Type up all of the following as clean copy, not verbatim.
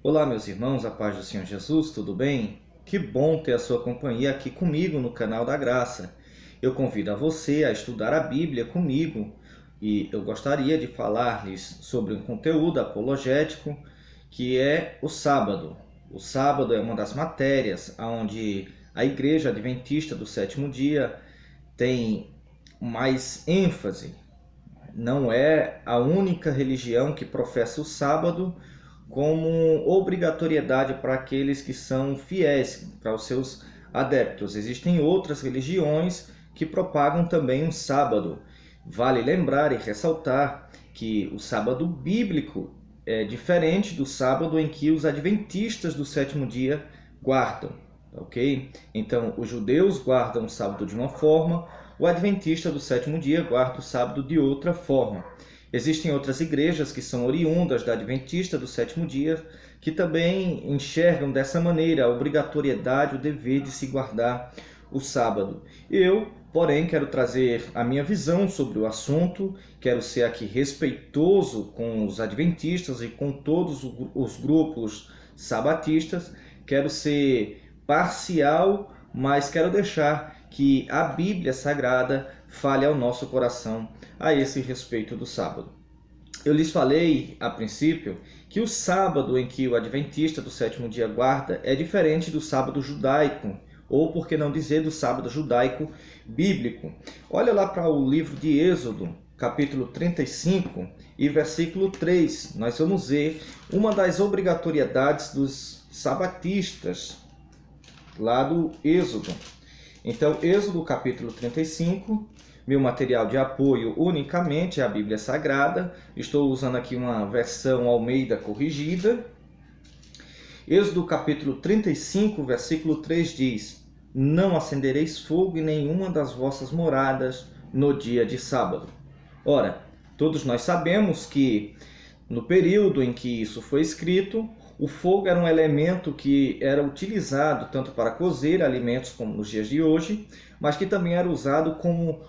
Olá, meus irmãos, a paz do Senhor Jesus, tudo bem? Que bom ter a sua companhia aqui comigo no canal da Graça. Eu convido a você a estudar a Bíblia comigo e eu gostaria de falar-lhes sobre um conteúdo apologético que é o sábado. O sábado é uma das matérias onde a Igreja Adventista do Sétimo Dia tem mais ênfase. Não é a única religião que professa o sábado como obrigatoriedade para aqueles que são fiéis, para os seus adeptos. Existem outras religiões que propagam também um sábado. Vale lembrar e ressaltar que o sábado bíblico é diferente do sábado em que os adventistas do sétimo dia guardam, ok? Então, os judeus guardam o sábado de uma forma, o adventista do sétimo dia guarda o sábado de outra forma. Existem outras igrejas que são oriundas da Adventista do sétimo dia, que também enxergam dessa maneira a obrigatoriedade, o dever de se guardar o sábado. Eu, porém, quero trazer a minha visão sobre o assunto, quero ser aqui respeitoso com os adventistas e com todos os grupos sabatistas, quero ser parcial, mas quero deixar que a Bíblia Sagrada fale ao nosso coração a esse respeito do sábado. Eu lhes falei, a princípio, que o sábado em que o adventista do sétimo dia guarda é diferente do sábado judaico, ou por que não dizer do sábado judaico bíblico. Olha lá para o livro de Êxodo, capítulo 35 e versículo 3. Nós vamos ver uma das obrigatoriedades dos sabatistas, lá do Êxodo. Então, Êxodo capítulo 35, meu material de apoio unicamente é a Bíblia Sagrada. Estou usando aqui uma versão Almeida corrigida. Êxodo capítulo 35, versículo 3 diz: Não acendereis fogo em nenhuma das vossas moradas no dia de sábado. Ora, todos nós sabemos que no período em que isso foi escrito, o fogo era um elemento que era utilizado tanto para cozer alimentos como nos dias de hoje, mas que também era usado como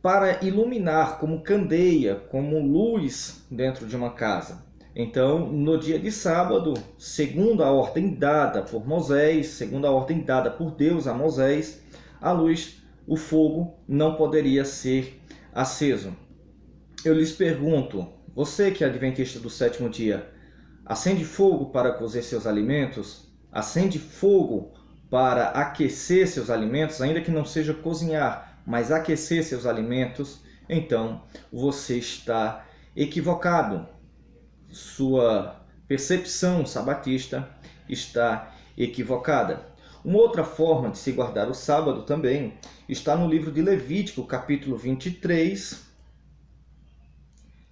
para iluminar, como candeia, como luz dentro de uma casa. Então, no dia de sábado, segundo a ordem dada por Moisés, segundo a ordem dada por Deus a Moisés, a luz, o fogo não poderia ser aceso. Eu lhes pergunto, você que é adventista do sétimo dia, acende fogo para cozer seus alimentos? Acende fogo para aquecer seus alimentos, ainda que não seja cozinhar, mas aquecer seus alimentos? Então, você está equivocado. Sua percepção sabatista está equivocada. Uma outra forma de se guardar o sábado também está no livro de Levítico, capítulo 23.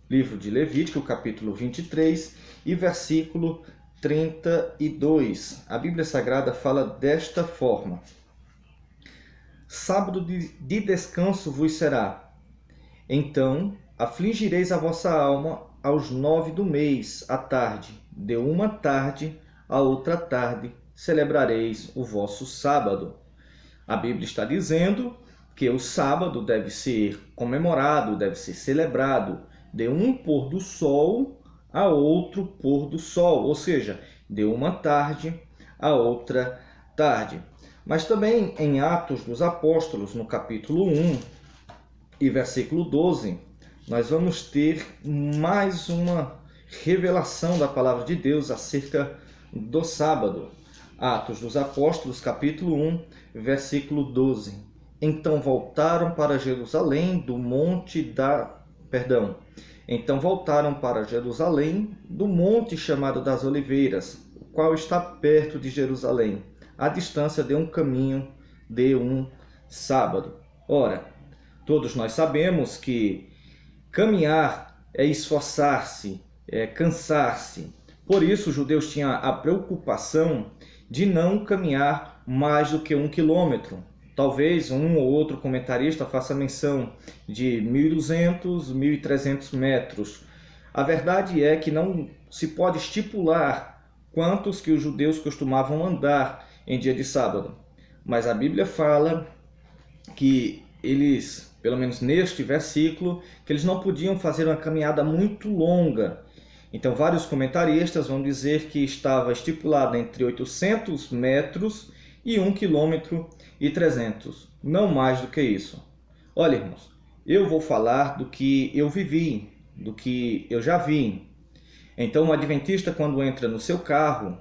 Livro de Levítico, capítulo 23 e versículo 32. A Bíblia Sagrada fala desta forma: Sábado de descanso vos será. Então afligireis a vossa alma aos 9 do mês, à tarde. De uma tarde a outra tarde celebrareis o vosso sábado. A Bíblia está dizendo que o sábado deve ser comemorado, deve ser celebrado de um pôr do sol a outro pôr do sol, ou seja, de uma tarde a outra tarde. Mas também em Atos dos Apóstolos, no capítulo 1 e versículo 12, nós vamos ter mais uma revelação da palavra de Deus acerca do sábado. Atos dos Apóstolos, capítulo 1, versículo 12. Então voltaram para Jerusalém do monte chamado das Oliveiras, o qual está perto de Jerusalém, à distância de um caminho de um sábado. Ora, todos nós sabemos que caminhar é esforçar-se, é cansar-se. Por isso, os judeus tinham a preocupação de não caminhar mais do que 1 quilômetro. Talvez um ou outro comentarista faça menção de 1.200, 1.300 metros. A verdade é que não se pode estipular quantos que os judeus costumavam andar em dia de sábado. Mas a Bíblia fala que eles, pelo menos neste versículo, que eles não podiam fazer uma caminhada muito longa. Então, vários comentaristas vão dizer que estava estipulado entre 800 metros e 1,3 km, não mais do que isso. Olha, irmãos, eu vou falar do que eu vivi, do que eu já vi. Então, um adventista, quando entra no seu carro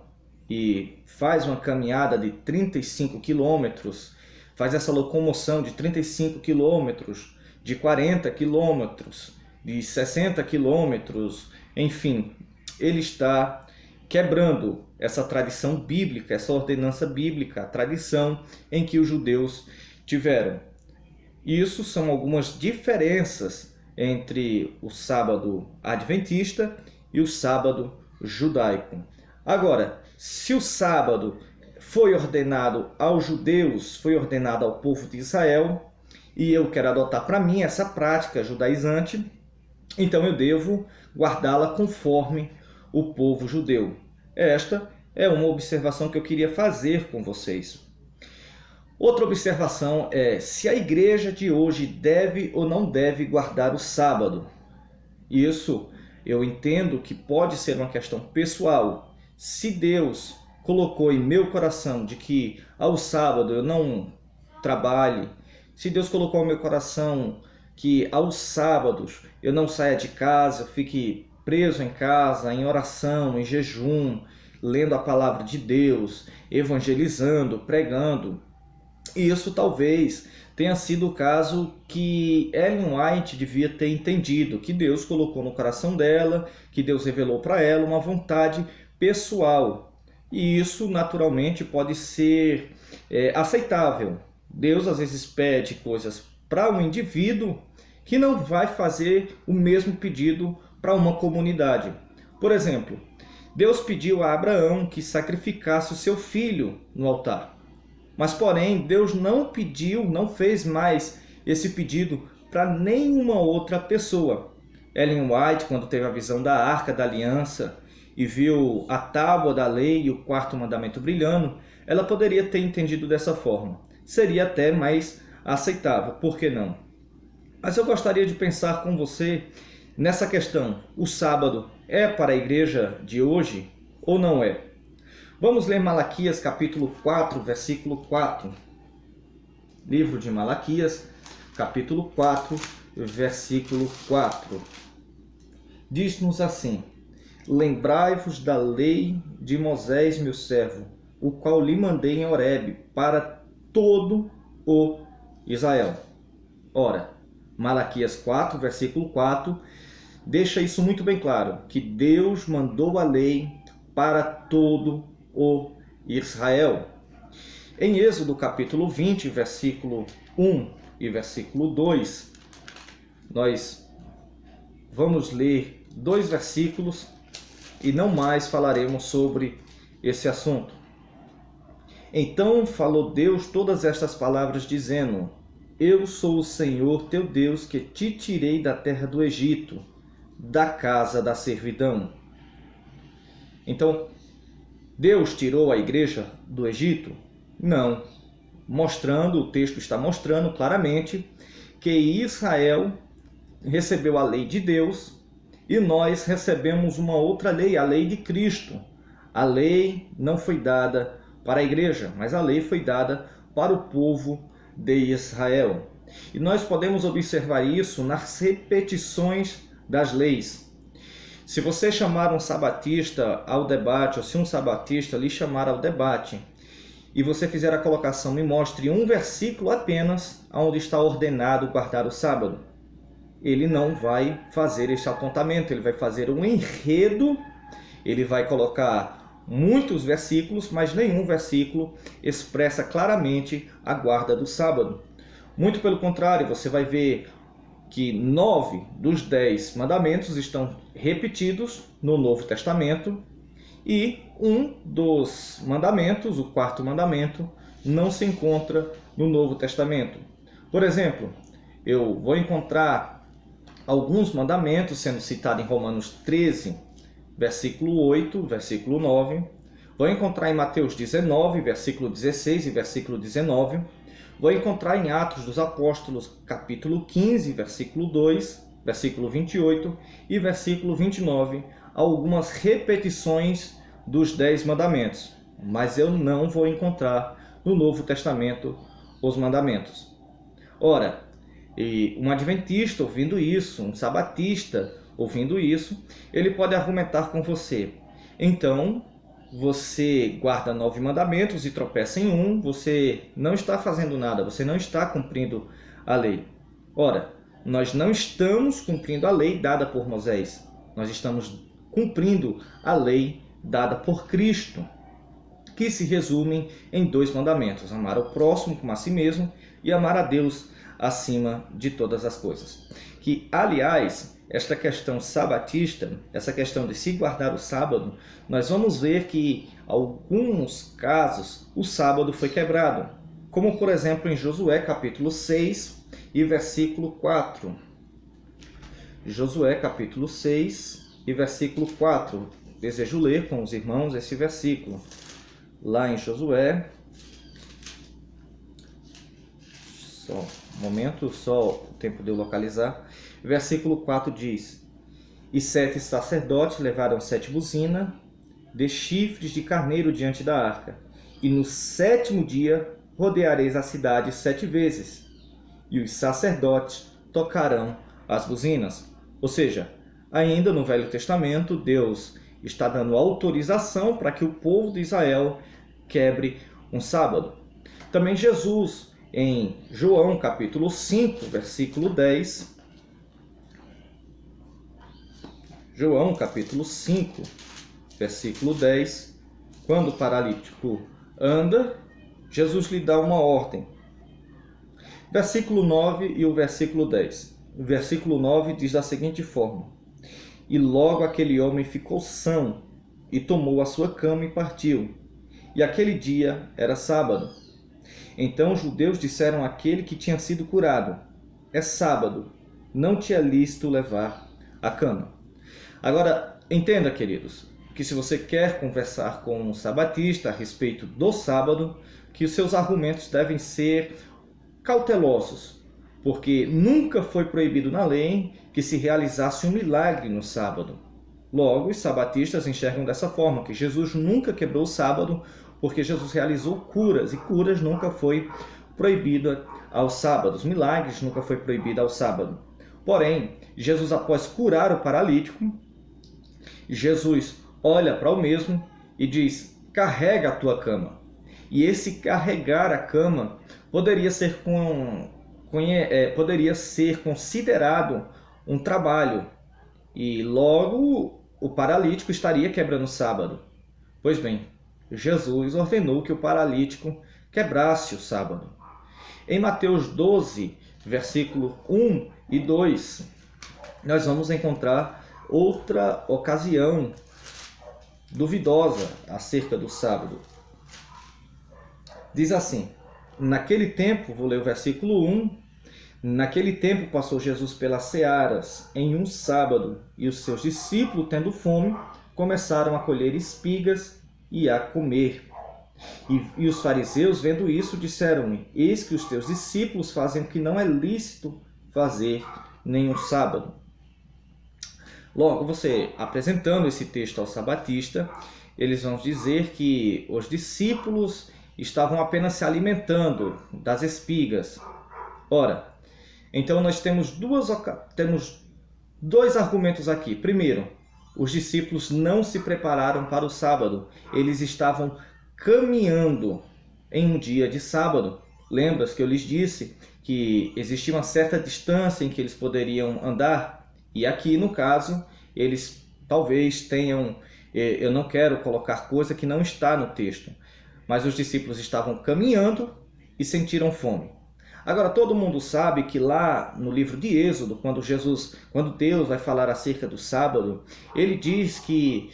e faz uma caminhada de 35 quilômetros, faz essa locomoção de 35 quilômetros, de 40 quilômetros, de 60 quilômetros, enfim, ele está quebrando essa tradição bíblica, essa ordenança bíblica, a tradição em que os judeus tiveram. Isso são algumas diferenças entre o sábado adventista e o sábado judaico. Agora, se o sábado foi ordenado aos judeus, foi ordenado ao povo de Israel, e eu quero adotar para mim essa prática judaizante, então eu devo guardá-la conforme o povo judeu. Esta é uma observação que eu queria fazer com vocês. Outra observação é se a igreja de hoje deve ou não deve guardar o sábado. Isso eu entendo que pode ser uma questão pessoal. Se Deus colocou em meu coração de que ao sábado eu não trabalhe, se Deus colocou no meu coração que aos sábados eu não saia de casa, eu fique preso em casa, em oração, em jejum, lendo a palavra de Deus, evangelizando, pregando, isso talvez tenha sido o caso que Ellen White devia ter entendido, que Deus colocou no coração dela, que Deus revelou para ela uma vontade pessoal. E isso naturalmente pode ser aceitável. Deus às vezes pede coisas para um indivíduo que não vai fazer o mesmo pedido para uma comunidade. Por exemplo, Deus pediu a Abraão que sacrificasse o seu filho no altar. Mas, porém, Deus não pediu, não fez mais esse pedido para nenhuma outra pessoa. Ellen White, quando teve a visão da Arca da Aliança e viu a tábua da lei e o quarto mandamento brilhando, ela poderia ter entendido dessa forma. Seria até mais aceitável, por que não? Mas eu gostaria de pensar com você nessa questão. O sábado é para a igreja de hoje ou não é? Vamos ler Malaquias capítulo 4, versículo 4. Livro de Malaquias, capítulo 4, versículo 4. Diz-nos assim: Lembrai-vos da lei de Moisés, meu servo, o qual lhe mandei em Horebe, para todo o Israel. Ora, Malaquias 4, versículo 4, deixa isso muito bem claro, que Deus mandou a lei para todo o Israel. Em Êxodo capítulo 20, versículo 1 e versículo 2, nós vamos ler 2 versículos e não mais falaremos sobre esse assunto. Então falou Deus todas estas palavras, dizendo: Eu sou o Senhor teu Deus, que te tirei da terra do Egito, da casa da servidão. Então, Deus tirou a igreja do Egito? Não. O texto está mostrando claramente que Israel recebeu a lei de Deus e nós recebemos uma outra lei, a lei de Cristo. A lei não foi dada para a igreja, mas a lei foi dada para o povo de Israel. E nós podemos observar isso nas repetições das leis. Se você chamar um sabatista ao debate, ou se um sabatista lhe chamar ao debate, e você fizer a colocação, me mostre um versículo apenas onde está ordenado guardar o sábado, ele não vai fazer esse apontamento, ele vai fazer um enredo, ele vai colocar muitos versículos, mas nenhum versículo expressa claramente a guarda do sábado. Muito pelo contrário, você vai ver que 9 dos 10 mandamentos estão repetidos no Novo Testamento e um dos mandamentos, o 4º mandamento, não se encontra no Novo Testamento. Por exemplo, eu vou encontrar alguns mandamentos sendo citados em Romanos 13, versículo 8, versículo 9. Vou encontrar em Mateus 19, versículo 16 e versículo 19. Vou encontrar em Atos dos Apóstolos, capítulo 15, versículo 2. versículo 28 e versículo 29, algumas repetições dos 10 mandamentos, mas eu não vou encontrar no Novo Testamento os mandamentos. Ora, e um adventista ouvindo isso, um sabatista ouvindo isso, ele pode argumentar com você: então, você guarda 9 mandamentos e tropeça em um, você não está fazendo nada, você não está cumprindo a lei. Ora, nós não estamos cumprindo a lei dada por Moisés, nós estamos cumprindo a lei dada por Cristo, que se resume em 2 mandamentos: amar o próximo como a si mesmo e amar a Deus acima de todas as coisas. Que, aliás, esta questão sabatista, essa questão de se guardar o sábado, nós vamos ver que, em alguns casos, o sábado foi quebrado. Como, por exemplo, em Josué capítulo 6 e versículo 4. Josué capítulo 6 e versículo 4. Desejo ler com os irmãos esse versículo. Lá em Josué, só um momento, só o tempo de eu localizar. Versículo 4 diz: E 7 sacerdotes levaram 7 buzinas de chifres de carneiro diante da arca. E no 7º dia rodeareis a cidade 7 vezes, e os sacerdotes tocarão as buzinas. Ou seja, ainda no Velho Testamento, Deus está dando autorização para que o povo de Israel quebre um sábado. Também Jesus, em João capítulo 5, versículo 10. João capítulo 5, versículo 10. Quando o paralítico anda, Jesus lhe dá uma ordem. Versículo 9 e o versículo 10. O versículo 9 diz da seguinte forma: E logo aquele homem ficou são, e tomou a sua cama e partiu. E aquele dia era sábado. Então os judeus disseram àquele que tinha sido curado: É sábado, não te é lícito levar a cama. Agora, entenda, queridos, que se você quer conversar com um sabatista a respeito do sábado, que os seus argumentos devem ser cautelosos, porque nunca foi proibido na lei que se realizasse um milagre no sábado. Logo, os sabatistas enxergam dessa forma, que Jesus nunca quebrou o sábado, porque Jesus realizou curas, e curas nunca foi proibida aos sábados, milagres nunca foi proibido ao sábado. Porém, Jesus, após curar o paralítico, Jesus olha para o mesmo e diz: carrega a tua cama. E esse carregar a cama poderia ser considerado um trabalho, e logo o paralítico estaria quebrando o sábado. Pois bem, Jesus ordenou que o paralítico quebrasse o sábado. Em Mateus 12, versículo 1 e 2, nós vamos encontrar outra ocasião duvidosa acerca do sábado. Diz assim: naquele tempo, vou ler o versículo 1, naquele tempo passou Jesus pelas searas em um sábado, e os seus discípulos, tendo fome, começaram a colher espigas e a comer. E os fariseus, vendo isso, disseram-lhe: Eis que os teus discípulos fazem o que não é lícito fazer nenhum sábado. Logo, você apresentando esse texto ao sabatista, eles vão dizer que os discípulos estavam apenas se alimentando das espigas. Ora, então nós temos dois argumentos aqui. Primeiro, os discípulos não se prepararam para o sábado. Eles estavam caminhando em um dia de sábado. Lembra-se que eu lhes disse que existia uma certa distância em que eles poderiam andar? E aqui, no caso, eles talvez tenham... Eu não quero colocar coisa que não está no texto, mas os discípulos estavam caminhando e sentiram fome. Agora, todo mundo sabe que lá no livro de Êxodo, quando Deus vai falar acerca do sábado, ele diz que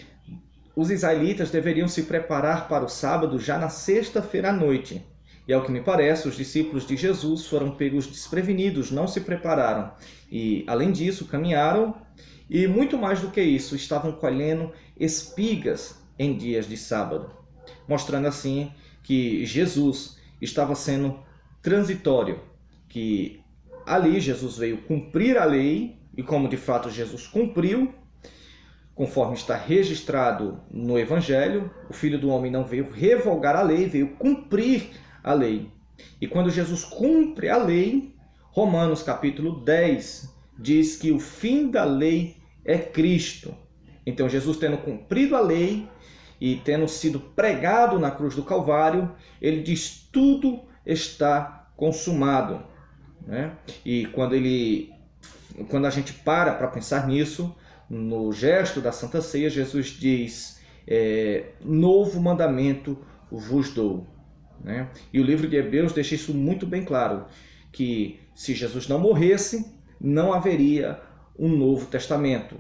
os israelitas deveriam se preparar para o sábado já na sexta-feira à noite. E ao que me parece, os discípulos de Jesus foram pegos desprevenidos, não se prepararam. E, além disso, caminharam e, muito mais do que isso, estavam colhendo espigas em dias de sábado. Mostrando assim que Jesus estava sendo transitório, que ali Jesus veio cumprir a lei, e como de fato Jesus cumpriu, conforme está registrado no Evangelho, o Filho do Homem não veio revogar a lei, veio cumprir a lei. E quando Jesus cumpre a lei, Romanos capítulo 10 diz que o fim da lei é Cristo. Então Jesus, tendo cumprido a lei e tendo sido pregado na cruz do Calvário, ele diz: tudo está consumado. Né? E quando a gente para pensar nisso, no gesto da Santa Ceia, Jesus diz: novo mandamento vos dou. Né? E o livro de Hebreus deixa isso muito bem claro, que se Jesus não morresse, não haveria um novo testamento.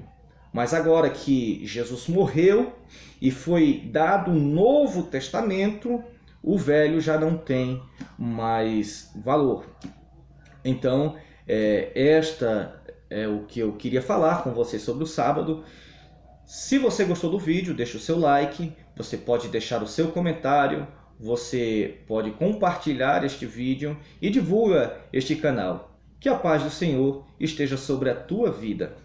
Mas agora que Jesus morreu e foi dado um novo testamento, o velho já não tem mais valor. Então, esta é o que eu queria falar com você sobre o sábado. Se você gostou do vídeo, deixa o seu like, você pode deixar o seu comentário, você pode compartilhar este vídeo e divulga este canal. Que a paz do Senhor esteja sobre a tua vida.